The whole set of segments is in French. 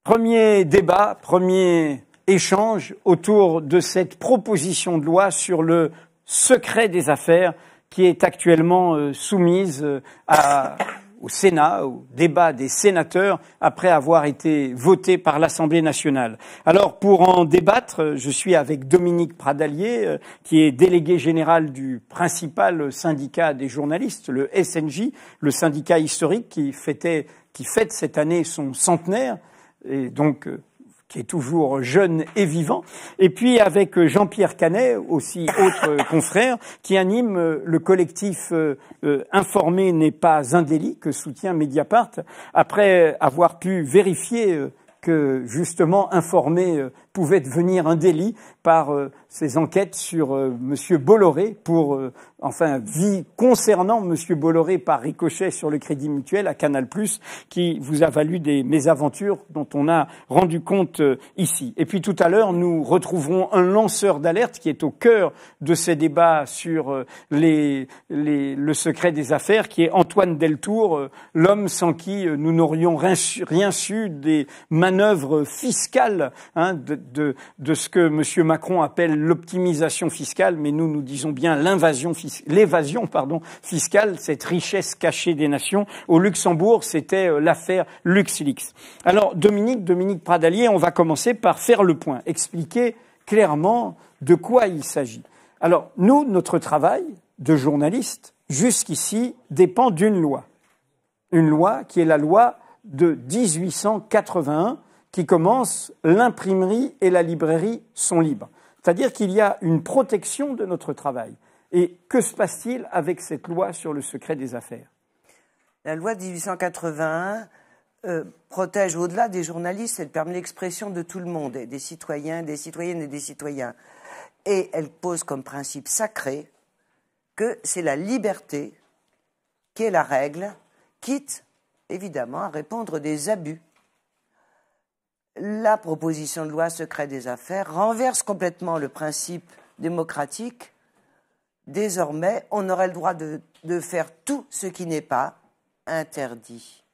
Premier débat, premier échange autour de cette proposition de loi sur le secret des affaires qui est actuellement soumise au Sénat, au débat des sénateurs, après avoir été votée par l'Assemblée nationale. Alors, pour en débattre, je suis avec Dominique Pradalier, qui est délégué général du principal syndicat des journalistes, le SNJ, le syndicat historique qui fête cette année son centenaire, et donc qui est toujours jeune et vivant, et puis avec Jean-Pierre Canet, aussi autre confrère, qui anime le collectif Informer n'est pas un délit, que soutient Mediapart, après avoir pu vérifier que justement informer pouvait devenir un délit par ces enquêtes sur Monsieur Bolloré concernant Monsieur Bolloré par ricochet sur le Crédit Mutuel à Canal+, qui vous a valu des mésaventures dont on a rendu compte ici. Et puis tout à l'heure, nous retrouverons un lanceur d'alerte qui est au cœur de ces débats sur le secret des affaires, qui est Antoine Deltour, l'homme sans qui nous n'aurions rien su des manœuvres fiscales, de ce que M. Macron appelle l'optimisation fiscale, mais nous disons bien l'évasion fiscale, cette richesse cachée des nations. Au Luxembourg, c'était l'affaire LuxLeaks. Alors, Dominique Pradalier, on va commencer par faire le point, expliquer clairement de quoi il s'agit. Alors, nous, notre travail de journaliste, jusqu'ici, dépend d'une loi. Une loi qui est la loi de 1881, qui commence « L'imprimerie et la librairie sont libres ». C'est-à-dire qu'il y a une protection de notre travail. Et que se passe-t-il avec cette loi sur le secret des affaires? La loi de 1881 protège au-delà des journalistes, elle permet l'expression de tout le monde, des citoyens, des citoyennes et des citoyens. Et elle pose comme principe sacré que c'est la liberté qui est la règle, quitte évidemment à répondre des abus. La proposition de loi secret des affaires renverse complètement le principe démocratique. Désormais, on aurait le droit de faire tout ce qui n'est pas interdit.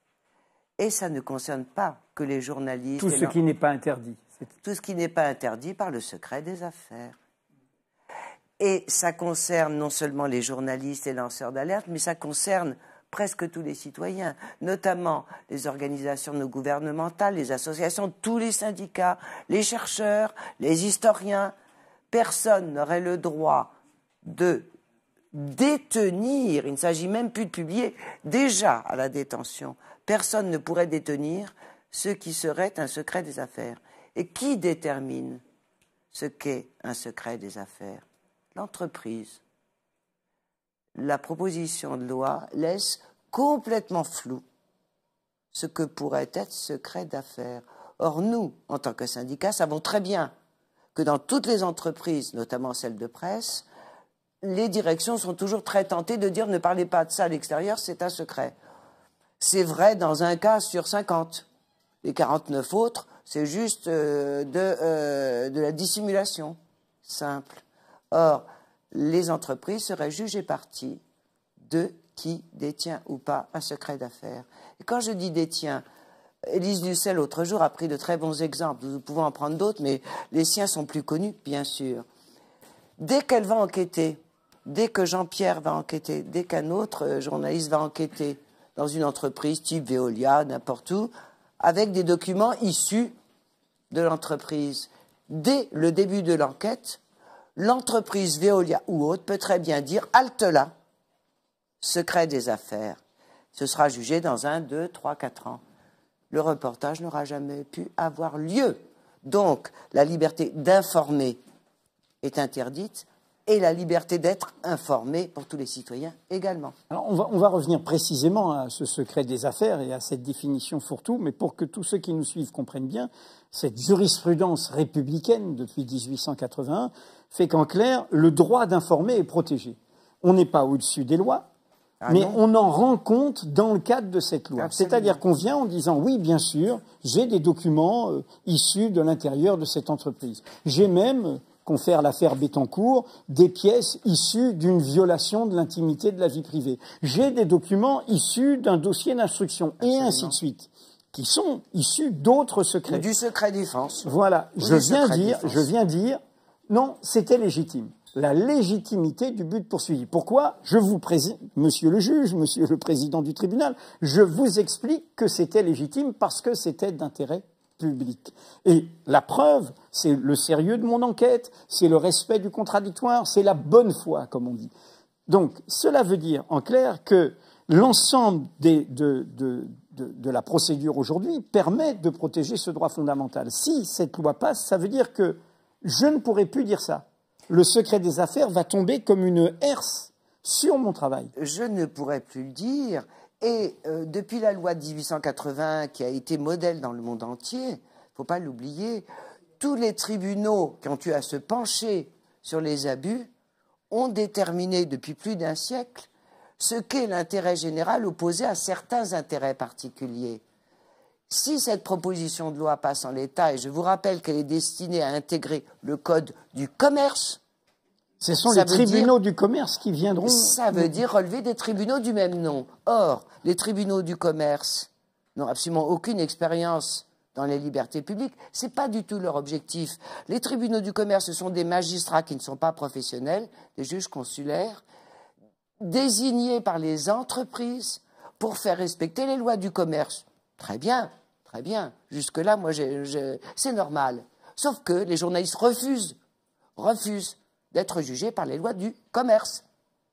Et ça ne concerne pas que les journalistes. Tout ce qui n'est pas interdit. Tout ce qui n'est pas interdit par le secret des affaires. Et ça concerne non seulement les journalistes et lanceurs d'alerte, mais ça concerne presque tous les citoyens, notamment les organisations non gouvernementales, les associations, tous les syndicats, les chercheurs, les historiens. Personne n'aurait le droit de détenir, il ne s'agit même plus de publier, déjà à la détention, personne ne pourrait détenir ce qui serait un secret des affaires. Et qui détermine ce qu'est un secret des affaires? L'entreprise. La proposition de loi laisse complètement flou ce que pourrait être secret d'affaires. Or, nous, en tant que syndicat, savons très bien que dans toutes les entreprises, notamment celles de presse, les directions sont toujours très tentées de dire ne parlez pas de ça à l'extérieur, c'est un secret. C'est vrai dans un cas sur 50. Les 49 autres, c'est juste de la dissimulation simple. Or, les entreprises seraient jugées parties de qui détient ou pas un secret d'affaires. Et quand je dis détient, Élise Lucet, l'autre jour, a pris de très bons exemples. Nous pouvons en prendre d'autres, mais les siens sont plus connus, bien sûr. Dès qu'elle va enquêter, dès que Jean-Pierre va enquêter, dès qu'un autre journaliste va enquêter dans une entreprise type Veolia, n'importe où, avec des documents issus de l'entreprise, dès le début de l'enquête, l'entreprise Veolia ou autre peut très bien dire « halte là, secret des affaires ». Ce sera jugé dans 1, 2, 3, 4 ans. Le reportage n'aura jamais pu avoir lieu. Donc, la liberté d'informer est interdite et la liberté d'être informé pour tous les citoyens également. Alors on va revenir précisément à ce secret des affaires et à cette définition fourre-tout, mais pour que tous ceux qui nous suivent comprennent bien, cette jurisprudence républicaine depuis 1881 fait qu'en clair, le droit d'informer est protégé. On n'est pas au-dessus des lois, mais non. On en rend compte dans le cadre de cette loi. C'est-à-dire qu'on vient en disant, oui, bien sûr, j'ai des documents issus de l'intérieur de cette entreprise. J'ai même, confère l'affaire Bettencourt, des pièces issues d'une violation de l'intimité de la vie privée. J'ai des documents issus d'un dossier d'instruction, et ainsi de suite. qui sont issus d'autres secrets. Ou du secret défense. Voilà, Ou je viens dire, non, c'était légitime. La légitimité du but poursuivi. Pourquoi? Je vous présente, monsieur le juge, monsieur le président du tribunal, je vous explique que c'était légitime parce que c'était d'intérêt public. Et la preuve, c'est le sérieux de mon enquête, c'est le respect du contradictoire, c'est la bonne foi, comme on dit. Donc, cela veut dire, en clair, que l'ensemble de la procédure aujourd'hui permet de protéger ce droit fondamental. Si cette loi passe, ça veut dire que je ne pourrai plus dire ça. Le secret des affaires va tomber comme une herse sur mon travail. Je ne pourrais plus le dire. Et depuis la loi de 1880, qui a été modèle dans le monde entier, il ne faut pas l'oublier, tous les tribunaux qui ont eu à se pencher sur les abus ont déterminé depuis plus d'un siècle ce qu'est l'intérêt général opposé à certains intérêts particuliers. Si cette proposition de loi passe en l'état, et je vous rappelle qu'elle est destinée à intégrer le code du commerce... Ce sont les tribunaux du commerce qui viendront... Ça veut dire relever des tribunaux du même nom. Or, les tribunaux du commerce n'ont absolument aucune expérience dans les libertés publiques. Ce n'est pas du tout leur objectif. Les tribunaux du commerce, ce sont des magistrats qui ne sont pas professionnels, des juges consulaires, désignés par les entreprises pour faire respecter les lois du commerce. Très bien. Très bien. Jusque-là, moi, c'est normal. Sauf que les journalistes refusent d'être jugés par les lois du commerce.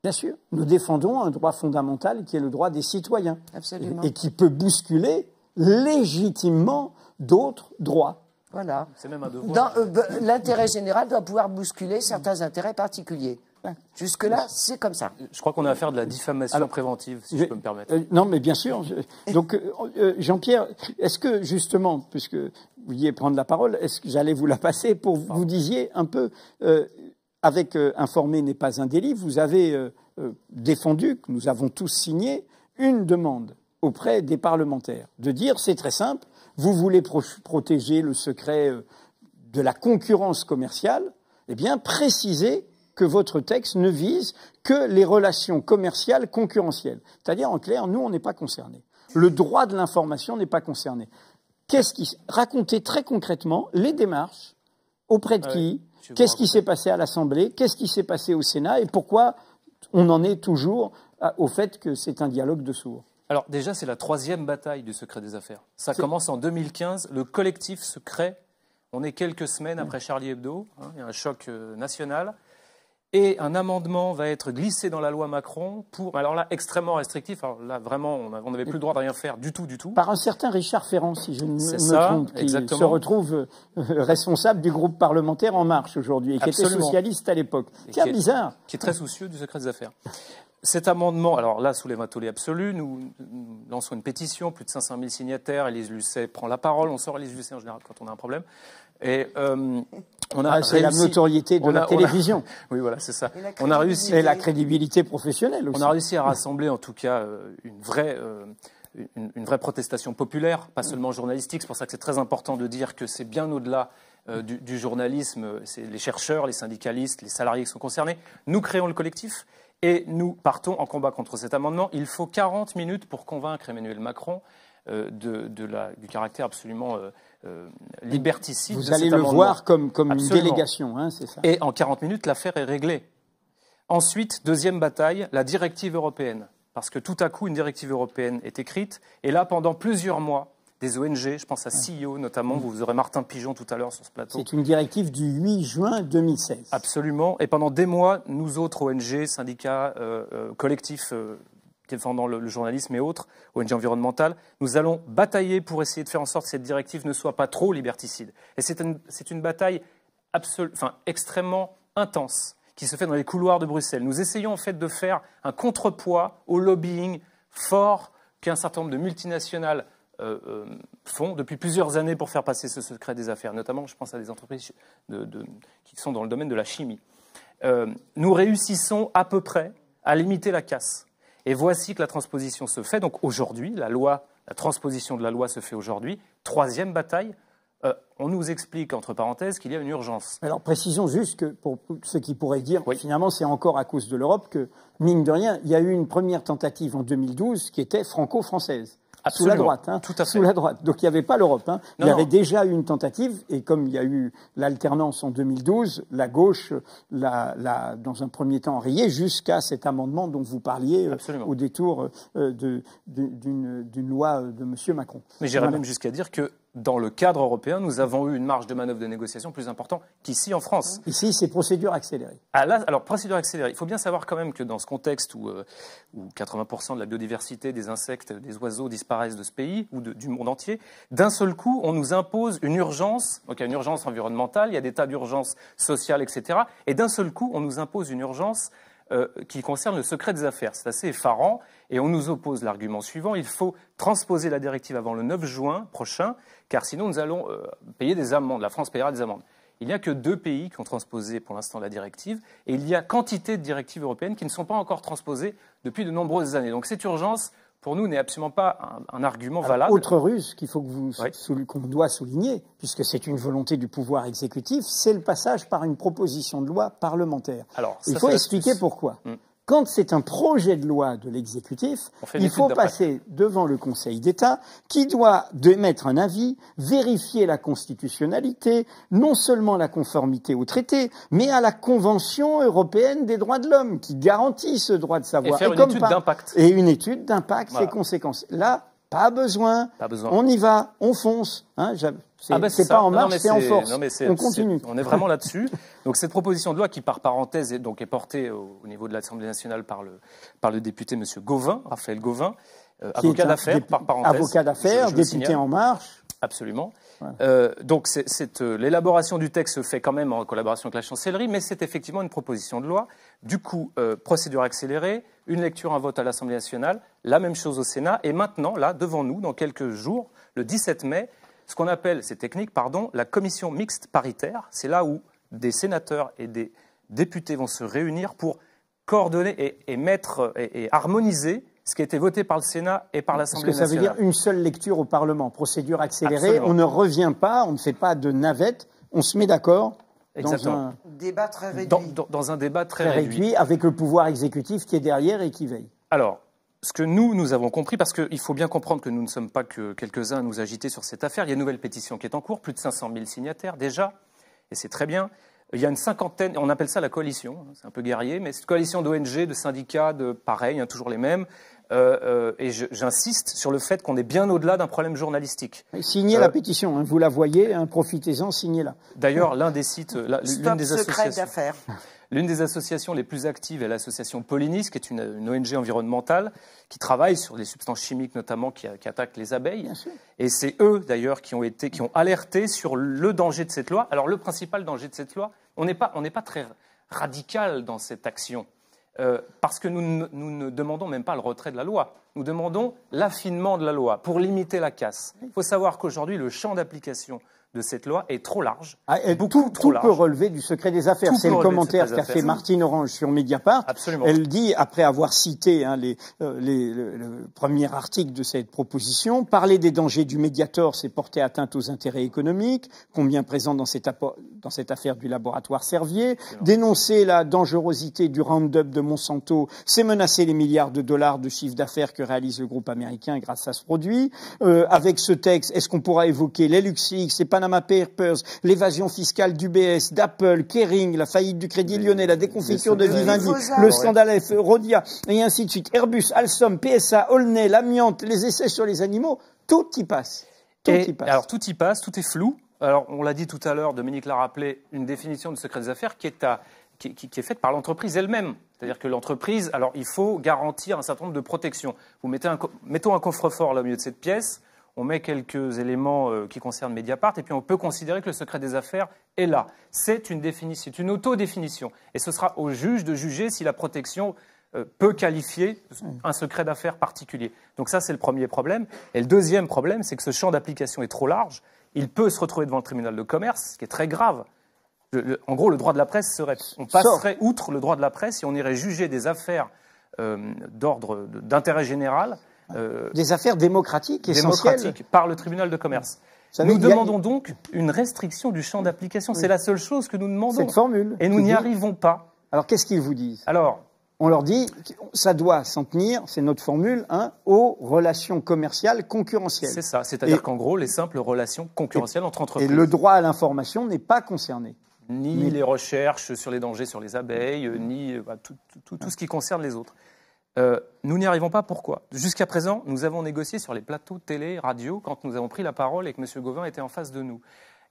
Bien sûr. Nous défendons un droit fondamental qui est le droit des citoyens. Absolument. Et qui peut bousculer légitimement d'autres droits. Voilà. C'est même un devoir. L'intérêt général doit pouvoir bousculer certains intérêts particuliers. Jusque-là, c'est comme ça. Je crois qu'on a affaire de la diffamation préventive, si je peux me permettre. Non, mais bien sûr. Donc, Jean-Pierre, est-ce que, justement, puisque vous vouliez prendre la parole, est-ce que j'allais vous la passer pour que vous disiez un peu, avec informer n'est pas un délit, vous avez défendu, que nous avons tous signé, une demande auprès des parlementaires, de dire, c'est très simple, vous voulez protéger le secret de la concurrence commerciale, eh bien, précisez que votre texte ne vise que les relations commerciales concurrentielles. C'est-à-dire, en clair, nous, on n'est pas concernés. Le droit de l'information n'est pas concerné. Racontez très concrètement les démarches, auprès de qui, qu'est-ce qui s'est passé à l'Assemblée, qu'est-ce qui s'est passé au Sénat et pourquoi on en est toujours au fait que c'est un dialogue de sourds. Alors déjà, c'est la 3e bataille du secret des affaires. Ça commence en 2015, le collectif se crée. On est quelques semaines après Charlie Hebdo, hein, il y a un choc national. Et un amendement va être glissé dans la loi Macron pour, alors là, extrêmement restrictif. Alors là, vraiment, on n'avait plus le droit de rien faire du tout, du tout. Par un certain Richard Ferrand, si je ne me trompe, qui se retrouve responsable du groupe parlementaire En Marche aujourd'hui, et qui était socialiste à l'époque. C'est bizarre. Qui est très soucieux du secret des affaires. Cet amendement, alors là, soulève un tollé absolu. Nous lançons une pétition, plus de 500 000 signataires. Élise Lucet prend la parole. On sort Élise Lucet en général quand on a un problème. Et c'est la notoriété de la télévision. Oui, voilà, c'est ça. On a réussi. Et la crédibilité professionnelle aussi. On a réussi à rassembler, en tout cas, une vraie protestation populaire, pas seulement journalistique. C'est pour ça que c'est très important de dire que c'est bien au-delà du journalisme. C'est les chercheurs, les syndicalistes, les salariés qui sont concernés. Nous créons le collectif et nous partons en combat contre cet amendement. Il faut 40 minutes pour convaincre Emmanuel Macron du caractère absolument liberticide. Vous allez le voir comme une délégation, hein, c'est ça. Et en 40 minutes, l'affaire est réglée. Ensuite, deuxième bataille, la directive européenne. Parce que tout à coup, une directive européenne est écrite. Et là, pendant plusieurs mois, des ONG, je pense à CEO notamment, vous aurez Martin Pigeon tout à l'heure sur ce plateau. C'est une directive du 8 juin 2016. Absolument. Et pendant des mois, nous autres ONG, syndicats, collectifs défendant le journalisme et autres, ONG environnementales, nous allons batailler pour essayer de faire en sorte que cette directive ne soit pas trop liberticide. Et c'est une bataille extrêmement intense qui se fait dans les couloirs de Bruxelles. Nous essayons en fait de faire un contrepoids au lobbying fort qu'un certain nombre de multinationales font depuis plusieurs années pour faire passer ce secret des affaires. Notamment, je pense à des entreprises qui sont dans le domaine de la chimie. Nous réussissons à peu près à limiter la casse. Et voici que la transposition se fait. Donc aujourd'hui, la transposition de la loi se fait aujourd'hui. Troisième bataille, on nous explique, entre parenthèses, qu'il y a une urgence. Alors précisons juste que pour ceux qui pourraient dire, finalement c'est encore à cause de l'Europe que, mine de rien, il y a eu une première tentative en 2012 qui était franco-française. sous la droite. Tout à fait. Sous la droite. Donc il n'y avait pas l'Europe. Il y avait déjà eu une tentative, et comme il y a eu l'alternance en 2012, la gauche l'a dans un premier temps enrayé jusqu'à cet amendement dont vous parliez au détour d'une loi de M. Macron. Mais j'irais même jusqu'à dire que dans le cadre européen, nous avons eu une marge de manœuvre de négociation plus importante qu'ici en France. Ici, c'est procédure accélérée. Alors, procédure accélérée. Il faut bien savoir quand même que dans ce contexte où 80% de la biodiversité des insectes, des oiseaux disparaissent de ce pays ou du monde entier, d'un seul coup, on nous impose une urgence. Donc, il y a une urgence environnementale, il y a des tas d'urgences sociales, etc. Et d'un seul coup, on nous impose une urgence qui concerne le secret des affaires. C'est assez effarant. Et on nous oppose l'argument suivant, il faut transposer la directive avant le 9 juin prochain, car sinon nous allons payer des amendes. La France payera des amendes. Il n'y a que 2 pays qui ont transposé pour l'instant la directive, et il y a quantité de directives européennes qui ne sont pas encore transposées depuis de nombreuses années. Donc cette urgence, pour nous, n'est absolument pas un argument valable. Autre ruse qu'il faut qu'on doit souligner, puisque c'est une volonté du pouvoir exécutif, c'est le passage par une proposition de loi parlementaire. Alors, il faut expliquer pourquoi. Quand c'est un projet de loi de l'exécutif, il faut passer devant le Conseil d'État qui doit émettre un avis, vérifier la constitutionnalité, non seulement la conformité au traité, mais à la Convention européenne des droits de l'homme qui garantit ce droit de savoir. Et faire une étude d'impact. Et une étude d'impact, ses conséquences. Là, pas besoin. On y va, on fonce. C'est pas en marche, c'est en force. On continue. On est vraiment là-dessus. Donc cette proposition de loi qui, par parenthèse, est portée au niveau de l'Assemblée nationale par le député M. Gauvin, Raphaël Gauvin, avocat d'affaires, par parenthèse. Avocat d'affaires, député En Marche. Absolument. Donc l'élaboration du texte se fait quand même en collaboration avec la chancellerie, mais c'est effectivement une proposition de loi. Du coup, procédure accélérée, une lecture, un vote à l'Assemblée nationale, la même chose au Sénat, et maintenant, là, devant nous, dans quelques jours, le 17 mai, ce qu'on appelle, c'est technique, la commission mixte paritaire. C'est là où des sénateurs et des députés vont se réunir pour coordonner et harmoniser ce qui a été voté par le Sénat et par l'Assemblée nationale. Parce que ça veut dire une seule lecture au Parlement, procédure accélérée. Absolument. On ne revient pas, on ne fait pas de navette, on se met d'accord dans un débat très réduit. Dans un débat très réduit. Avec le pouvoir exécutif qui est derrière et qui veille. Alors, ce que nous avons compris, parce qu'il faut bien comprendre que nous ne sommes pas que quelques-uns à nous agiter sur cette affaire, il y a une nouvelle pétition qui est en cours, plus de 500 000 signataires déjà, et c'est très bien. Il y a une cinquantaine, on appelle ça la coalition, c'est un peu guerrier, mais c'est une coalition d'ONG, de syndicats, pareil, toujours les mêmes. Et j'insiste sur le fait qu'on est bien au-delà d'un problème journalistique. Signez la pétition, vous la voyez, profitez-en, signez-la. D'ailleurs, l'un des sites, l'une des associations les plus actives est l'association Pollinis, qui est une ONG environnementale qui travaille sur les substances chimiques notamment qui attaquent les abeilles. Et c'est eux d'ailleurs qui ont alerté sur le danger de cette loi. Alors le principal danger de cette loi, on n'est pas très radical dans cette action. Parce que nous ne demandons même pas le retrait de la loi. Nous demandons l'affinement de la loi pour limiter la casse. Il faut savoir qu'aujourd'hui, le champ d'application de cette loi est trop large. Tout peut relever du secret des affaires. C'est le commentaire qu'a fait Martine Orange sur Mediapart. Absolument. Elle dit, après avoir cité le premier article de cette proposition, parler des dangers du Mediator, c'est porter atteinte aux intérêts économiques, combien présents dans cette affaire du laboratoire Servier. Dénoncer la dangerosité du Roundup de Monsanto, c'est menacer les milliards de dollars de chiffre d'affaires que réalise le groupe américain grâce à ce produit. Avec ce texte, est-ce qu'on pourra évoquer les LuxLeaks, les Panama Papers, l'évasion fiscale d'UBS, d'Apple, Kering, la faillite du Crédit Lyonnais, la déconfiture de Vivendi, le scandale F, Rodia, et ainsi de suite. Airbus, Alstom, PSA, Aulnay, l'amiante, les essais sur les animaux, tout y passe. Alors tout y passe, tout est flou. Alors on l'a dit tout à l'heure, Dominique l'a rappelé, une définition de secret des affaires qui est faite par l'entreprise elle-même. C'est-à-dire que l'entreprise, alors il faut garantir un certain nombre de protections. Mettons un coffre-fort là au milieu de cette pièce. On met quelques éléments qui concernent Mediapart et puis on peut considérer que le secret des affaires est là. C'est une définition, c'est une autodéfinition. Et ce sera au juge de juger si la protection peut qualifier un secret d'affaires particulier. Donc ça, c'est le premier problème. Et le deuxième problème, c'est que ce champ d'application est trop large. Il peut se retrouver devant le tribunal de commerce, ce qui est très grave. En gros, le droit de la presse on passerait outre le droit de la presse et on irait juger des affaires d'intérêt général. Des affaires démocratiques essentielles par le tribunal de commerce. Nous demandons donc une restriction du champ d'application. C'est la seule chose que nous demandons. Cette formule. Et nous n'y arrivons pas. Alors, qu'est-ce qu'ils vous disent? Alors, On leur dit, ça doit s'en tenir, c'est notre formule, hein, aux relations commerciales concurrentielles. C'est ça, c'est-à-dire qu'en gros, les simples relations concurrentielles entre entreprises. Et le droit à l'information n'est pas concerné. Ni les recherches sur les dangers sur les abeilles, ni tout ce qui concerne les autres. Nous n'y arrivons pas, pourquoi? Jusqu'à présent, nous avons négocié sur les plateaux télé, radio, quand nous avons pris la parole et que M. Gauvin était en face de nous.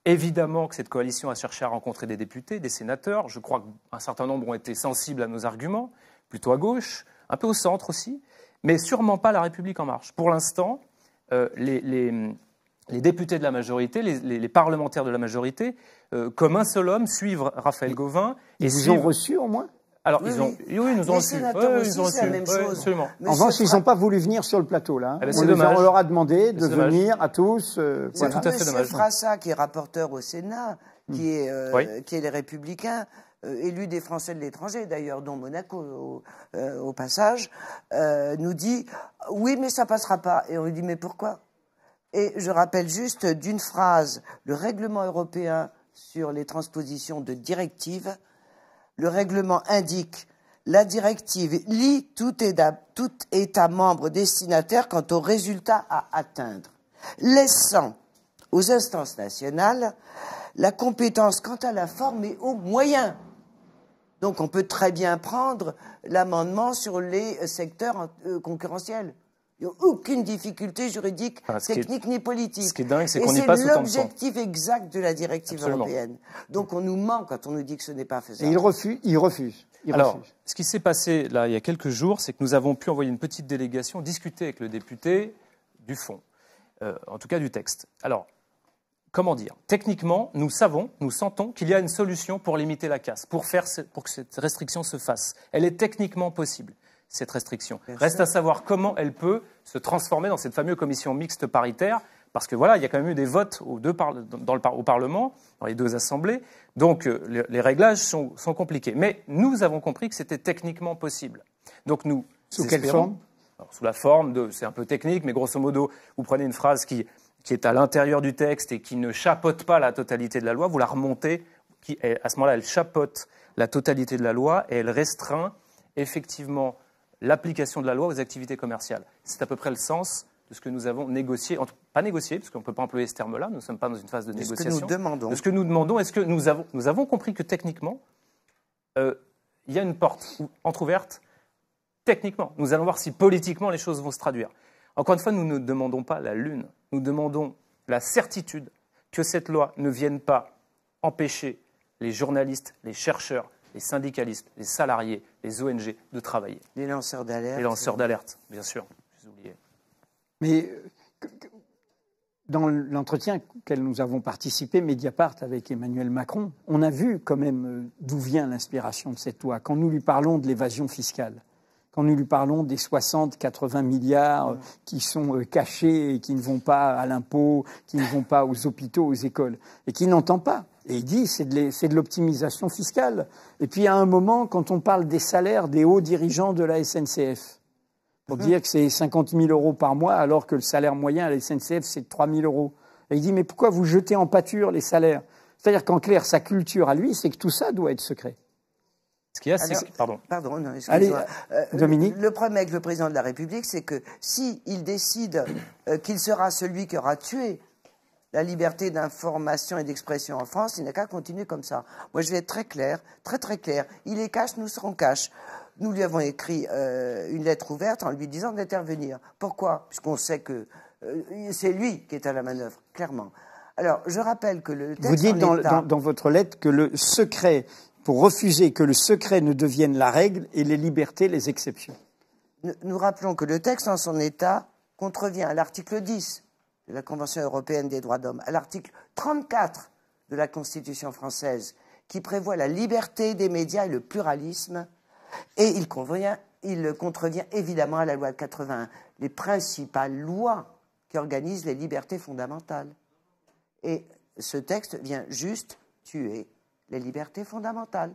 Évidemment que cette coalition a cherché à rencontrer des députés, des sénateurs. Je crois qu'un certain nombre ont été sensibles à nos arguments, plutôt à gauche, un peu au centre aussi, mais sûrement pas La République En Marche. Pour l'instant, les députés de la majorité, les parlementaires de la majorité, comme un seul homme, suivent Raphaël Gauvin. Ils vous ont reçu au moins? Alors, ils nous ont reçus. Ils ont reçu. La même chose. Absolument. En revanche, ils n'ont pas voulu venir sur le plateau, là. Ah ben, on leur a demandé de venir à tous. C'est tout à fait dommage. M. Frassa, qui est rapporteur au Sénat, qui est les Républicains, élu des Français de l'étranger, d'ailleurs, dont Monaco, au passage, nous dit « Oui, mais ça passera pas ». Et on lui dit « Mais pourquoi ?» Et je rappelle juste d'une phrase, le règlement européen sur les transpositions de directives. Le règlement indique la directive lie tout État membre destinataire quant aux résultats à atteindre, laissant aux instances nationales la compétence quant à la forme et aux moyens. Donc on peut très bien prendre l'amendement sur les secteurs concurrentiels. Il n'y a aucune difficulté juridique, technique ni politique. Ce qui est dingue, c'est qu'on y passe autant de temps. C'est l'objectif exact de la directive européenne. Donc on nous ment quand on nous dit que ce n'est pas faisable. Et il refuse. Alors, ce qui s'est passé là il y a quelques jours, c'est que nous avons pu envoyer une petite délégation discuter avec le député du fond, en tout cas du texte. Alors, comment dire? Techniquement, nous sentons qu'il y a une solution pour limiter la casse, pour que cette restriction se fasse. Elle est techniquement possible, cette restriction. Reste à savoir comment elle peut se transformer dans cette fameuse commission mixte paritaire, parce que voilà, il y a quand même eu des votes au Parlement, dans les deux assemblées, donc les réglages sont compliqués. Mais nous avons compris que c'était techniquement possible. Donc nous Sous quelle forme? Alors, sous la forme c'est un peu technique, mais grosso modo, vous prenez une phrase qui est à l'intérieur du texte et qui ne chapeaute pas la totalité de la loi, vous la remontez, à ce moment-là, elle chapeaute la totalité de la loi et elle restreint effectivement l'application de la loi aux activités commerciales. C'est à peu près le sens de ce que nous avons négocié, pas négocié, parce qu'on ne peut pas employer ce terme-là, nous ne sommes pas dans une phase de négociation. Ce que nous demandons. De ce que nous demandons, est-ce que nous avons compris que techniquement, il y a une porte entrouverte, techniquement. Nous allons voir si politiquement les choses vont se traduire. Encore une fois, nous ne demandons pas la lune, nous demandons la certitude que cette loi ne vienne pas empêcher les journalistes, les chercheurs, les syndicalistes, les salariés, les ONG de travailler. Les lanceurs d'alerte. Les lanceurs d'alerte, bien sûr. Je les oubliais. Mais dans l'entretien auquel nous avons participé, Mediapart, avec Emmanuel Macron, on a vu quand même d'où vient l'inspiration de cette loi. Quand nous lui parlons de l'évasion fiscale, quand nous lui parlons des 60-80 milliards qui sont cachés et qui ne vont pas à l'impôt, qui ne vont pas aux hôpitaux, aux écoles, et qu'il n'entend pas. Et il dit c'est de l'optimisation fiscale. Et puis à un moment, quand on parle des salaires des hauts dirigeants de la SNCF, pour dire que c'est 50 000 € par mois, alors que le salaire moyen à la SNCF, c'est 3 000 €. Et il dit, mais pourquoi vous jetez en pâture les salaires? C'est-à-dire qu'en clair, sa culture à lui, c'est que tout ça doit être secret. Ce qu'il y a, c'est... Pardon, non, allez, Dominique. Le problème avec le président de la République, c'est que s'il décide qu'il sera celui qui aura tué la liberté d'information et d'expression en France, il n'a qu'à continuer comme ça. Moi, je vais être très clair, très très clair. Il est cash, nous serons cash. Nous lui avons écrit une lettre ouverte en lui disant d'intervenir. Pourquoi? Puisqu'on sait que c'est lui qui est à la manœuvre, clairement. Alors, je rappelle que le texte... Vous dites dans votre lettre que le secret, pour refuser que le secret ne devienne la règle et les libertés les exceptions. Nous rappelons que le texte en son état contrevient à l'article 10 de la Convention européenne des droits de l'homme, à l'article 34 de la Constitution française, qui prévoit la liberté des médias et le pluralisme. Et il contrevient évidemment à la loi de 81, les principales lois qui organisent les libertés fondamentales. Et ce texte vient juste tuer les libertés fondamentales.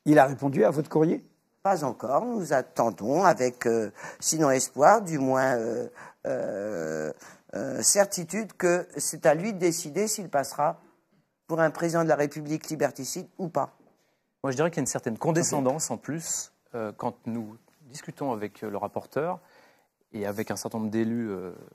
Il a répondu à votre courrier? Pas encore. Nous attendons avec, sinon espoir, du moins certitude que c'est à lui de décider s'il passera pour un président de la République liberticide ou pas. Moi, je dirais qu'il y a une certaine condescendance en plus quand nous discutons avec le rapporteur et avec un certain nombre d'élus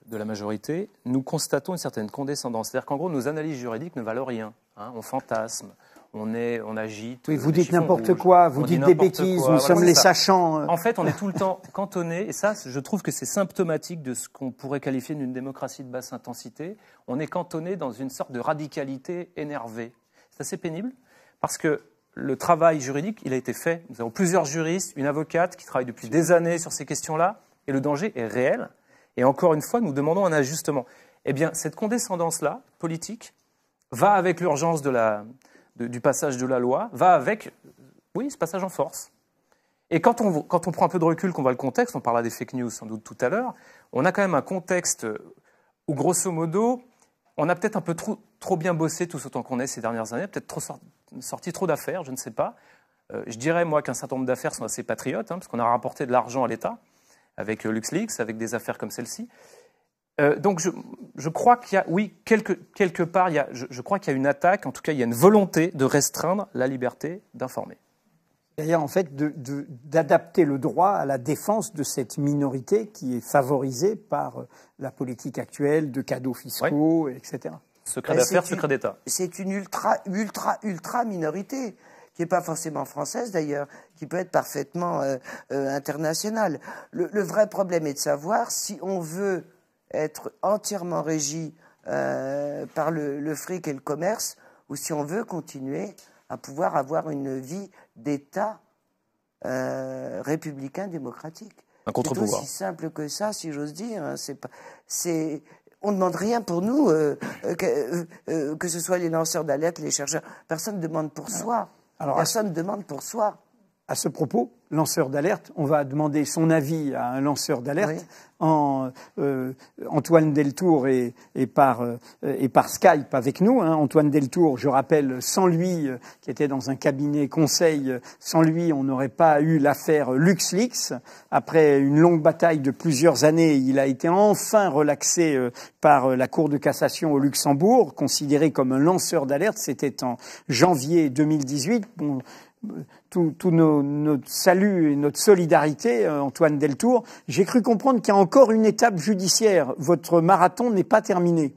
de la majorité, nous constatons une certaine condescendance. C'est-à-dire qu'en gros, nos analyses juridiques ne valent rien. Hein. On fantasme, on agite. Oui, vous dites n'importe quoi, vous dites des bêtises, nous sommes les sachants. En fait, on est tout le temps cantonné, et ça, je trouve que c'est symptomatique de ce qu'on pourrait qualifier d'une démocratie de basse intensité. On est cantonné dans une sorte de radicalité énervée. C'est assez pénible, parce que le travail juridique, il a été fait. Nous avons plusieurs juristes, une avocate qui travaille depuis des années sur ces questions-là, et le danger est réel. Et encore une fois, nous demandons un ajustement. Eh bien, cette condescendance-là, politique, va avec l'urgence du passage de la loi, va avec, oui, ce passage en force. Et quand on prend un peu de recul, qu'on voit le contexte, on parlera des fake news sans doute tout à l'heure, on a quand même un contexte où, grosso modo, on a peut-être un peu trop bien bossé tous autant qu'on est ces dernières années, peut-être sorti trop d'affaires, je ne sais pas. Je dirais, moi, qu'un certain nombre d'affaires sont assez patriotes, parce qu'on a rapporté de l'argent à l'État, avec LuxLeaks, avec des affaires comme celle-ci. Donc je crois qu'il y a, oui, quelque part, je crois qu'il y a une attaque, en tout cas il y a une volonté de restreindre la liberté d'informer. C'est-à-dire en fait d'adapter le droit à la défense de cette minorité qui est favorisée par la politique actuelle de cadeaux fiscaux, oui, etc. Secret d'affaires, secret d'État. C'est une ultra minorité qui n'est pas forcément française d'ailleurs, qui peut être parfaitement internationale. Le vrai problème est de savoir si on veut être entièrement régi par le fric et le commerce, ou si on veut continuer à pouvoir avoir une vie d'État républicain démocratique. Un contre-pouvoir. C'est aussi simple que ça, si j'ose dire. Hein. On ne demande rien pour nous, que ce soit les lanceurs d'alerte, les chercheurs. Personne ne demande pour soi. Personne ne demande pour soi. À ce propos, lanceur d'alerte, on va demander son avis à un lanceur d'alerte, oui. Antoine Deltour est par Skype avec nous. Hein. Antoine Deltour, je rappelle, sans lui, qui était dans un cabinet conseil, sans lui, on n'aurait pas eu l'affaire LuxLeaks. Après une longue bataille de plusieurs années, il a été enfin relaxé par la Cour de cassation au Luxembourg, considéré comme un lanceur d'alerte. C'était en janvier 2018. Bon, tout notre salut et notre solidarité, Antoine Deltour. J'ai cru comprendre qu'il y a encore une étape judiciaire. Votre marathon n'est pas terminé.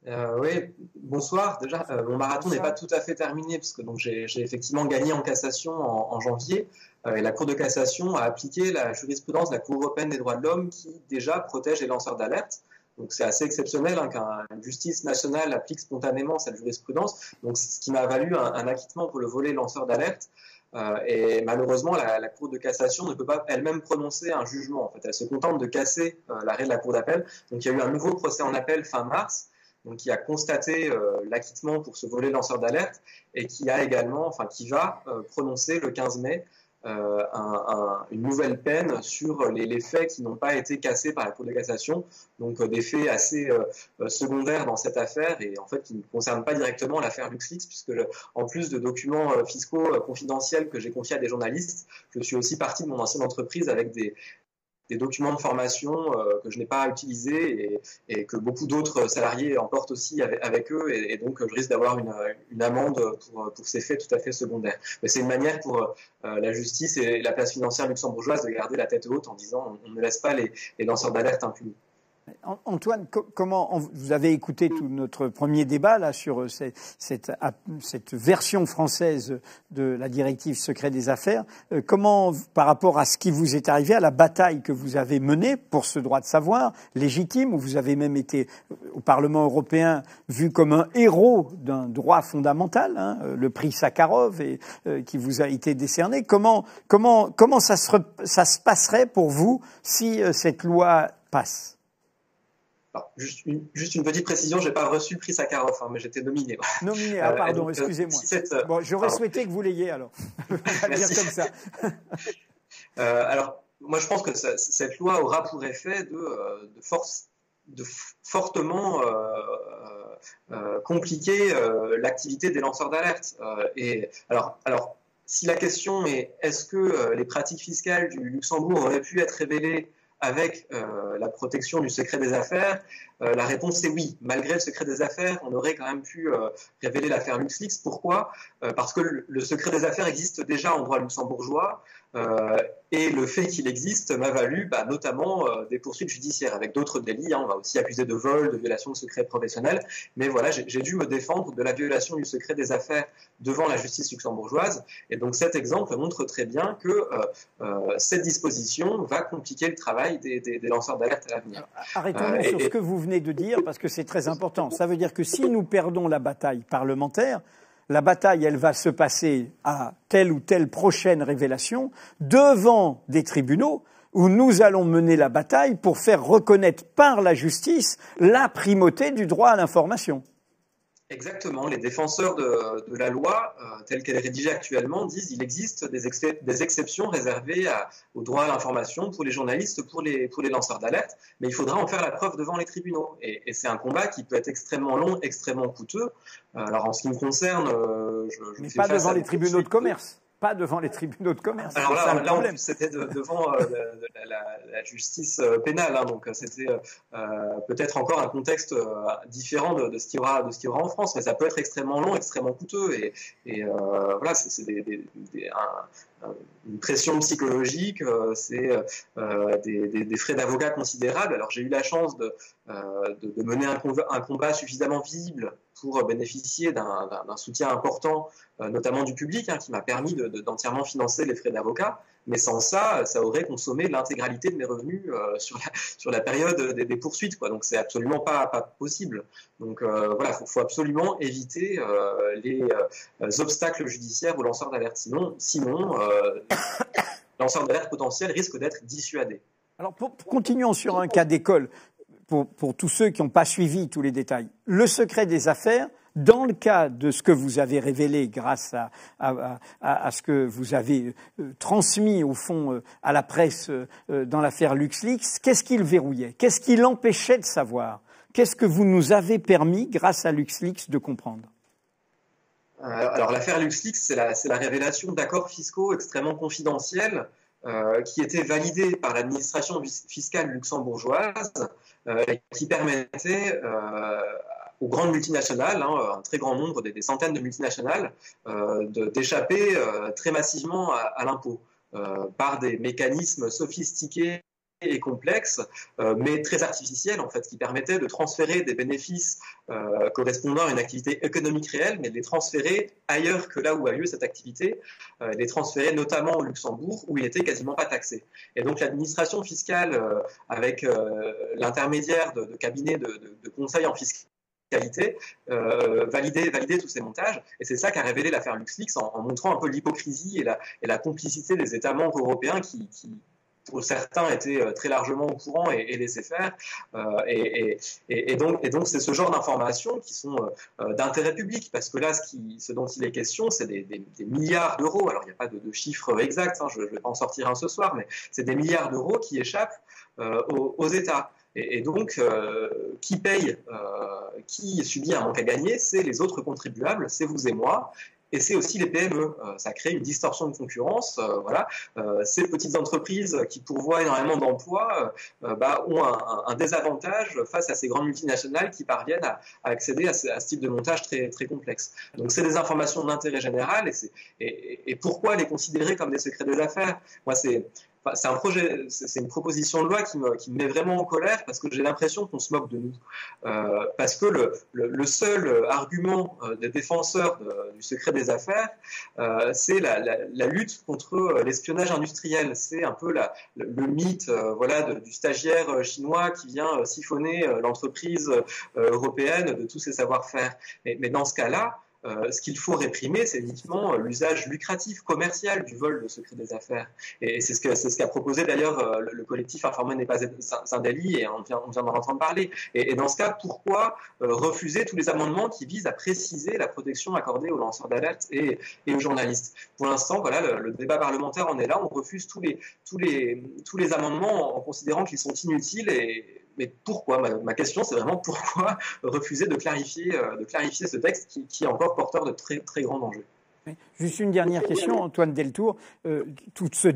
Oui, bonsoir. Déjà, mon marathon n'est pas tout à fait terminé parce que j'ai effectivement gagné en cassation en janvier. Et la Cour de cassation a appliqué la jurisprudence de la Cour européenne des droits de l'homme qui déjà protège les lanceurs d'alerte. Donc c'est assez exceptionnel qu'une justice nationale applique spontanément cette jurisprudence. Donc c'est ce qui m'a valu un acquittement pour le volet lanceur d'alerte. Et malheureusement, la Cour de cassation ne peut pas elle-même prononcer un jugement. En fait, elle se contente de casser l'arrêt de la Cour d'appel. Donc il y a eu un nouveau procès en appel fin mars, donc qui a constaté l'acquittement pour ce volet lanceur d'alerte et qui va prononcer le 15 mai une nouvelle peine sur les faits qui n'ont pas été cassés par la Cour de cassation, donc des faits assez secondaires dans cette affaire et en fait qui ne concernent pas directement l'affaire LuxLeaks, puisque en plus de documents fiscaux confidentiels que j'ai confiés à des journalistes, je suis aussi parti de mon ancienne entreprise avec des documents de formation que je n'ai pas utilisés et que beaucoup d'autres salariés emportent aussi avec eux et donc je risque d'avoir une amende pour ces faits tout à fait secondaires. Mais c'est une manière pour la justice et la place financière luxembourgeoise de garder la tête haute en disant on ne laisse pas les lanceurs d'alerte impunis. Antoine, comment vous avez écouté tout notre premier débat là sur cette version française de la directive secret des affaires. Comment, par rapport à ce qui vous est arrivé, à la bataille que vous avez menée pour ce droit de savoir légitime, où vous avez même été au Parlement européen vu comme un héros d'un droit fondamental, hein, le prix Sakharov qui vous a été décerné. Comment ça se passerait pour vous si cette loi passe? Alors, juste une petite précision, je n'ai pas reçu le prix Sakharov, mais j'étais nominé. Nominé, pardon, excusez-moi. Bon, j'aurais souhaité que vous l'ayez alors. On va dire comme ça. Alors, moi je pense que cette loi aura pour effet de fortement compliquer l'activité des lanceurs d'alerte. Et alors, si la question est-ce que les pratiques fiscales du Luxembourg auraient pu être révélées avec la protection du secret des affaires, la réponse est oui. Malgré le secret des affaires, on aurait quand même pu révéler l'affaire LuxLeaks. Pourquoi ? Parce que le secret des affaires existe déjà en droit luxembourgeois. Et le fait qu'il existe m'a valu notamment des poursuites judiciaires avec d'autres délits. On m'a aussi accusé de vol, de violation de secret professionnel. Mais voilà, j'ai dû me défendre de la violation du secret des affaires devant la justice luxembourgeoise. Et donc cet exemple montre très bien que cette disposition va compliquer le travail des lanceurs d'alerte à l'avenir. Arrêtons-nous sur ce que vous venez de dire, parce que c'est très important. Ça veut dire que si nous perdons la bataille parlementaire, la bataille, elle va se passer à telle ou telle prochaine révélation devant des tribunaux où nous allons mener la bataille pour faire reconnaître par la justice la primauté du droit à l'information. Exactement. Les défenseurs de la loi, telle qu'elle est rédigée actuellement, disent qu'il existe des exceptions réservées au droit à l'information pour les journalistes, pour les lanceurs d'alerte, mais il faudra en faire la preuve devant les tribunaux. Et c'est un combat qui peut être extrêmement long, extrêmement coûteux. Alors en ce qui me concerne, mais pas devant les tribunaux de commerce. Pas devant les tribunaux de commerce. Alors là c'était devant la justice pénale, donc c'était peut-être encore un contexte différent de ce qu'il y aura en France, mais ça peut être extrêmement long, extrêmement coûteux, et voilà, c'est une pression psychologique, c'est des frais d'avocat considérables. Alors j'ai eu la chance de mener un combat suffisamment visible pour bénéficier d'un soutien important, notamment du public, qui m'a permis d'entièrement financer les frais d'avocat. Mais sans ça, ça aurait consommé l'intégralité de mes revenus sur la période des poursuites, quoi. Donc c'est absolument pas possible. Donc voilà, faut absolument éviter les obstacles judiciaires aux lanceurs d'alerte. Sinon lanceurs d'alerte potentiels risquent d'être dissuadés. Alors continuons sur un cas d'école. Pour tous ceux qui n'ont pas suivi tous les détails, le secret des affaires, dans le cas de ce que vous avez révélé grâce à ce que vous avez transmis au fond à la presse dans l'affaire LuxLeaks, qu'est-ce qu'il verrouillait? Qu'est-ce qui l'empêchait de savoir? Qu'est-ce que vous nous avez permis, grâce à LuxLeaks, de comprendre? Alors l'affaire LuxLeaks, c'est la révélation d'accords fiscaux extrêmement confidentiels qui étaient validés par l'administration fiscale luxembourgeoise, qui permettait aux grandes multinationales, un très grand nombre, des centaines de multinationales, d'échapper très massivement à l'impôt par des mécanismes sophistiqués et complexes, mais très artificiels en fait, qui permettaient de transférer des bénéfices correspondant à une activité économique réelle, mais de les transférer ailleurs que là où a lieu cette activité, les transférer notamment au Luxembourg, où il n'était quasiment pas taxé. Et donc l'administration fiscale, avec l'intermédiaire de cabinets de conseil en fiscalité, valider tous ces montages. Et c'est ça qu'a révélé l'affaire LuxLeaks en montrant un peu l'hypocrisie et la complicité des États membres européens qui pour certains étaient très largement au courant et laissaient faire. Et donc c'est ce genre d'informations qui sont d'intérêt public, parce que là, ce dont il est question, c'est des milliards d'euros. Alors il n'y a pas de chiffre exact, je ne vais pas en sortir un ce soir, mais c'est des milliards d'euros qui échappent aux États. Et donc, qui paye, qui subit un manque à gagner, c'est les autres contribuables, c'est vous et moi. Et c'est aussi les PME. Ça crée une distorsion de concurrence. Voilà. Ces petites entreprises qui pourvoient énormément d'emplois ont un désavantage face à ces grandes multinationales qui parviennent à accéder à ce type de montage très, très complexe. Donc c'est des informations d'intérêt général. Et pourquoi les considérer comme des secrets des affaires? Moi, c'est une proposition de loi qui me met vraiment en colère, parce que j'ai l'impression qu'on se moque de nous. Parce que le seul argument des défenseurs du secret des affaires, c'est la lutte contre l'espionnage industriel. C'est un peu le mythe du stagiaire chinois qui vient siphonner l'entreprise européenne de tous ses savoir-faire. Mais dans ce cas-là, ce qu'il faut réprimer, c'est uniquement l'usage lucratif, commercial du vol de secret des affaires. Et c'est ce qu'a proposé d'ailleurs le collectif Informer n'est pas un délit, et on vient d'en entendre parler. Et dans ce cas, pourquoi refuser tous les amendements qui visent à préciser la protection accordée aux lanceurs d'alerte et aux journalistes? Pour l'instant, voilà, le débat parlementaire en est là. On refuse tous les amendements en considérant qu'ils sont inutiles. Mais pourquoi? Ma question, c'est vraiment pourquoi refuser de clarifier ce texte qui est encore porteur de très, très grands enjeux. Juste une dernière question, Antoine Deltour. Tout ce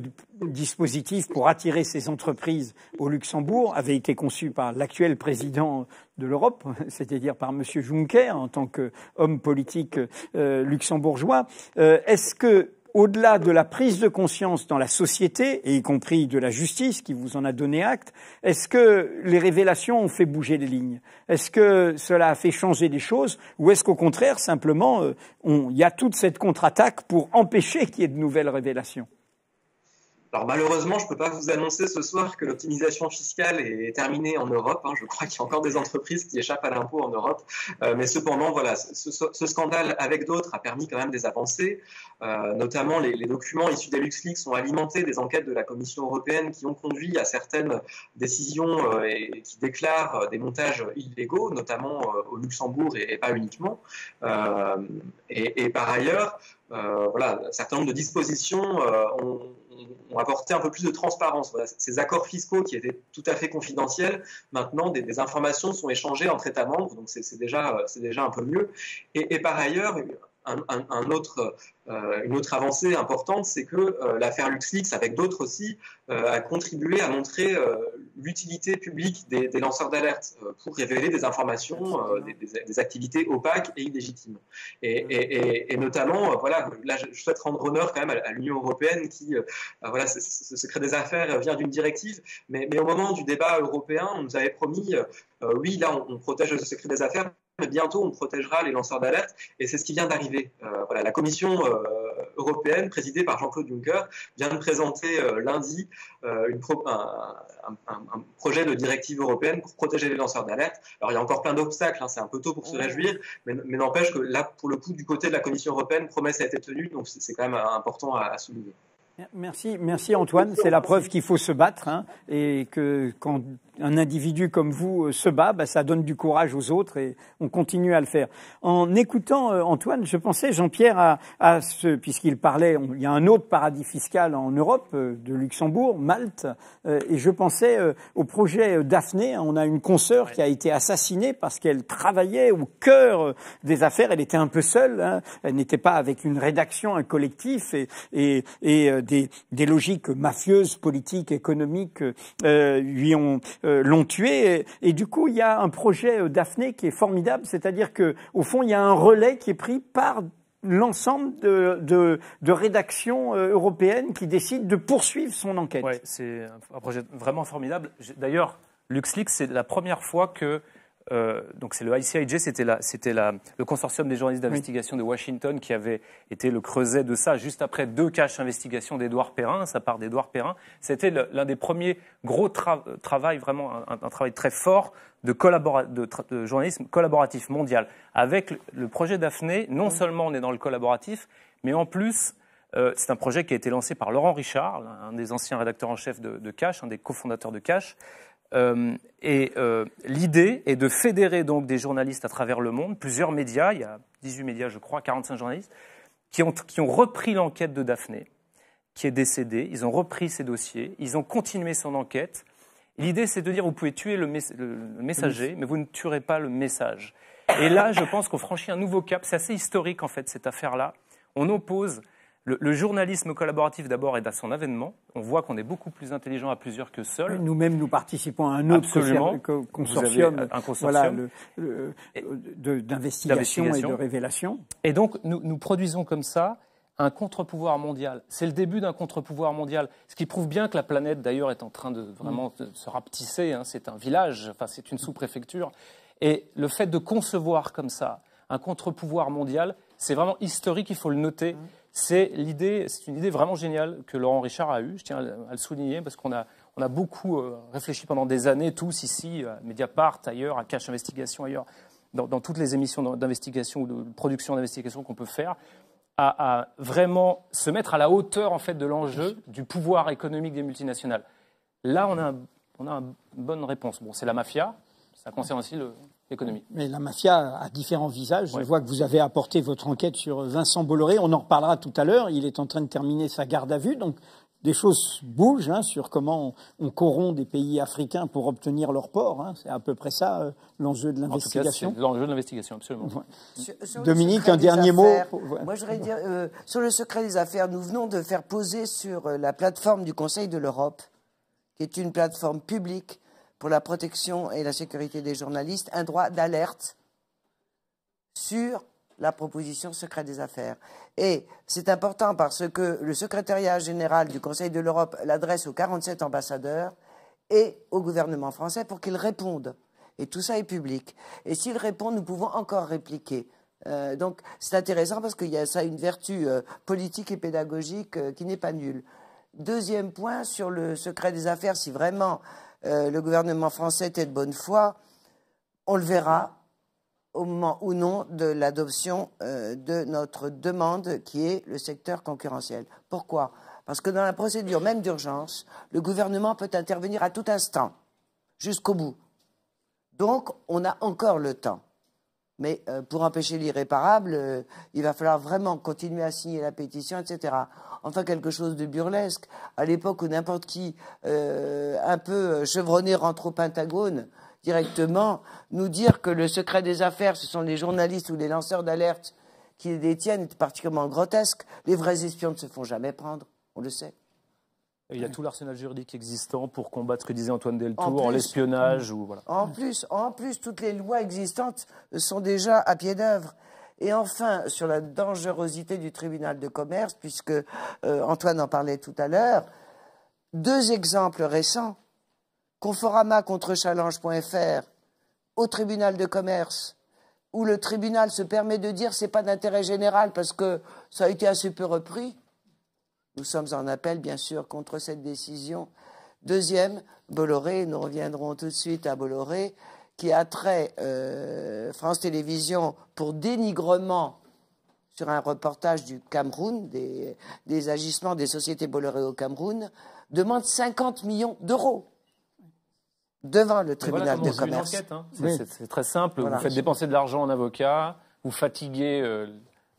dispositif pour attirer ces entreprises au Luxembourg avait été conçu par l'actuel président de l'Europe, c'est-à-dire par M. Juncker, en tant qu'homme politique luxembourgeois. Est-ce que au-delà de la prise de conscience dans la société, et y compris de la justice qui vous en a donné acte, est-ce que les révélations ont fait bouger les lignes? Est-ce que cela a fait changer des choses? Ou est-ce qu'au contraire, simplement, il y a toute cette contre-attaque pour empêcher qu'il y ait de nouvelles révélations? Alors malheureusement, je ne peux pas vous annoncer ce soir que l'optimisation fiscale est terminée en Europe. Je crois qu'il y a encore des entreprises qui échappent à l'impôt en Europe. Mais cependant, voilà, ce scandale avec d'autres a permis quand même des avancées. Notamment, les documents issus des LuxLeaks ont alimenté des enquêtes de la Commission européenne qui ont conduit à certaines décisions et qui déclarent des montages illégaux, notamment au Luxembourg et pas uniquement. Et par ailleurs, voilà, un certain nombre de dispositions ont apporté un peu plus de transparence. Voilà, ces accords fiscaux qui étaient tout à fait confidentiels, maintenant des informations sont échangées entre États membres, donc c'est déjà un peu mieux. Et par ailleurs, une autre avancée importante, c'est que l'affaire LuxLeaks, avec d'autres aussi, a contribué à montrer l'utilité publique des lanceurs d'alerte pour révéler des informations, des activités opaques et illégitimes. Et notamment, voilà, là, je souhaite rendre honneur quand même à l'Union européenne qui, voilà, ce secret des affaires vient d'une directive, mais au moment du débat européen, on nous avait promis, oui, là, on protège le secret des affaires, mais bientôt on protégera les lanceurs d'alerte, et c'est ce qui vient d'arriver. Voilà, la Commission européenne, présidée par Jean-Claude Juncker, vient de présenter lundi un projet de directive européenne pour protéger les lanceurs d'alerte. Alors il y a encore plein d'obstacles, c'est un peu tôt pour se réjouir, mais n'empêche que là, pour le coup, du côté de la Commission européenne, promesse a été tenue, donc c'est quand même important à souligner. Merci Antoine. C'est la preuve qu'il faut se battre, et que quand un individu comme vous se bat, ça donne du courage aux autres, et on continue à le faire. En écoutant Antoine, je pensais, Jean-Pierre, puisqu'il parlait, il y a un autre paradis fiscal en Europe, de Luxembourg, Malte, et je pensais au projet Daphné. On a une consoeur qui a été assassinée parce qu'elle travaillait au cœur des affaires. Elle était un peu seule, elle n'était pas avec une rédaction, un collectif, et des logiques mafieuses, politiques, économiques l'ont tué. Et du coup, il y a un projet Daphné qui est formidable, c'est-à-dire que au fond, il y a un relais qui est pris par l'ensemble de rédactions européennes qui décident de poursuivre son enquête. Ouais, c'est un projet vraiment formidable. D'ailleurs, LuxLeaks, c'est la première fois que donc c'est le ICIJ, c'était le consortium des journalistes d'investigation de Washington qui avait été le creuset de ça juste après 2 caches d'investigation d'Édouard Perrin, ça part d'Édouard Perrin. C'était l'un des premiers gros travail, vraiment un travail très fort de journalisme collaboratif mondial. Avec le projet Daphné, non seulement on est dans le collaboratif, mais en plus c'est un projet qui a été lancé par Laurent Richard, un des anciens rédacteurs en chef de Cache, un des cofondateurs de Cache. L'idée est de fédérer donc des journalistes à travers le monde, plusieurs médias, il y a 18 médias je crois, 45 journalistes, qui ont repris l'enquête de Daphné, qui est décédée, ils ont repris ses dossiers, ils ont continué son enquête. L'idée c'est de dire vous pouvez tuer le messager, mais vous ne tuerez pas le message. Et là je pense qu'on franchit un nouveau cap, c'est assez historique en fait cette affaire-là. On oppose le journalisme collaboratif d'abord est à son avènement. On voit qu'on est beaucoup plus intelligent à plusieurs que seul. Nous-mêmes, nous participons à un autre consortium, d'investigation et de révélation. Et donc, nous produisons comme ça un contre-pouvoir mondial. C'est le début d'un contre-pouvoir mondial, ce qui prouve bien que la planète, d'ailleurs, est en train de vraiment se rapetisser. C'est un village, enfin, c'est une sous-préfecture. Et le fait de concevoir comme ça un contre-pouvoir mondial, c'est vraiment historique, il faut le noter. C'est une idée vraiment géniale que Laurent Richard a eue, je tiens à le souligner, parce qu'on a beaucoup réfléchi pendant des années, tous ici, à Mediapart, ailleurs, à Cache Investigation, ailleurs, dans toutes les émissions d'investigation ou de production d'investigation qu'on peut faire, à vraiment se mettre à la hauteur en fait, de l'enjeu du pouvoir économique des multinationales. Là, on a une bonne réponse. Bon, c'est la mafia, ça concerne aussi l'économie. Mais la mafia a différents visages. Je vois que vous avez apporté votre enquête sur Vincent Bolloré. On en reparlera tout à l'heure. Il est en train de terminer sa garde à vue. Donc, des choses bougent sur comment on corrompt des pays africains pour obtenir leur port. C'est à peu près ça l'enjeu de l'investigation. En tout cas, c'est l'enjeu de l'investigation, absolument. Ouais. Dominique, un dernier mot. Moi, je voudrais dire, sur le secret des affaires, nous venons de faire poser sur la plateforme du Conseil de l'Europe, qui est une plateforme publique pour la protection et la sécurité des journalistes, un droit d'alerte sur la proposition secret des affaires. Et c'est important parce que le secrétariat général du Conseil de l'Europe l'adresse aux 47 ambassadeurs et au gouvernement français pour qu'ils répondent. Et tout ça est public. Et s'ils répondent, nous pouvons encore répliquer. Donc c'est intéressant parce qu'il y a ça une vertu politique et pédagogique qui n'est pas nulle. Deuxième point, sur le secret des affaires, si vraiment le gouvernement français était de bonne foi, on le verra au moment ou non de l'adoption de notre demande qui est le secteur concurrentiel. Pourquoi ? Parce que dans la procédure même d'urgence, le gouvernement peut intervenir à tout instant, jusqu'au bout. Donc, on a encore le temps. Mais pour empêcher l'irréparable, il va falloir vraiment continuer à signer la pétition, etc. Enfin, quelque chose de burlesque. À l'époque où n'importe qui, un peu chevronné, rentre au Pentagone, directement, nous dire que le secret des affaires, ce sont les journalistes ou les lanceurs d'alerte qui les détiennent, est particulièrement grotesque. Les vrais espions ne se font jamais prendre, on le sait. Et il y a tout l'arsenal juridique existant pour combattre ce que disait Antoine Deltour, l'espionnage ou voilà. En plus, toutes les lois existantes sont déjà à pied d'œuvre. Et enfin, sur la dangerosité du tribunal de commerce, puisque Antoine en parlait tout à l'heure, 2 exemples récents. Conforama contre Challenge.fr au tribunal de commerce, où le tribunal se permet de dire c'est pas d'intérêt général parce que ça a été assez peu repris. Nous sommes en appel, bien sûr, contre cette décision. Deuxième, Bolloré, nous reviendrons tout de suite à Bolloré, qui a trait France Télévisions pour dénigrement sur un reportage du Cameroun, des agissements des sociétés Bolloré au Cameroun, demande 50 millions d'euros devant le tribunal de commerce. Une enquête, hein. C'est très simple, voilà. Vous faites dépenser de l'argent en avocat, vous fatiguez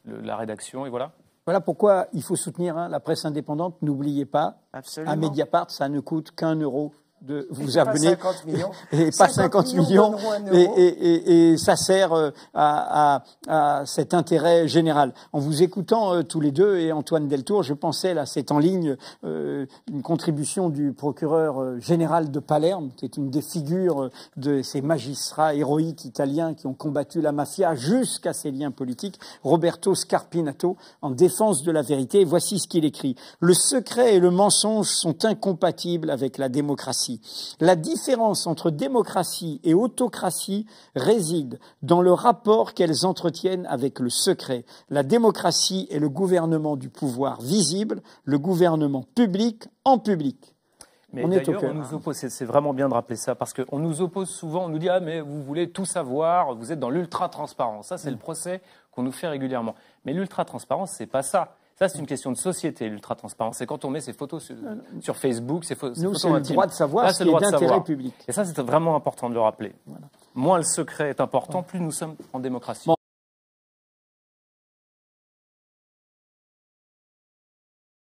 la rédaction et voilà. Voilà pourquoi il faut soutenir la presse indépendante. N'oubliez pas, absolument. À Mediapart, ça ne coûte qu'1 euro de vous abonner. Pas 50 millions. Et pas 50 millions. Et ça sert à cet intérêt général. En vous écoutant tous les deux, et Antoine Deltour, je pensais, là, c'est en ligne, une contribution du procureur général de Palerme, qui est une des figures de ces magistrats héroïques italiens qui ont combattu la mafia jusqu'à ses liens politiques, Roberto Scarpinato, en défense de la vérité. Voici ce qu'il écrit. Le secret et le mensonge sont incompatibles avec la démocratie. La différence entre démocratie et autocratie réside dans le rapport qu'elles entretiennent avec le secret. La démocratie est le gouvernement du pouvoir visible, le gouvernement public en public. Mais d'ailleurs, on nous oppose, c'est vraiment bien de rappeler ça, parce qu'on nous oppose souvent, on nous dit « Ah, mais vous voulez tout savoir, vous êtes dans l'ultra-transparence ». Ça, c'est le procès qu'on nous fait régulièrement. Mais l'ultra-transparence, c'est pas ça. Ça, c'est une question de société, l'ultra-transparence. C'est quand on met ses photos sur Facebook, ses photos Nous, c'est le droit de savoir ce qui est d'intérêt public. Et ça, c'est vraiment important de le rappeler. Voilà. Moins le secret est important, plus nous sommes en démocratie. Bon.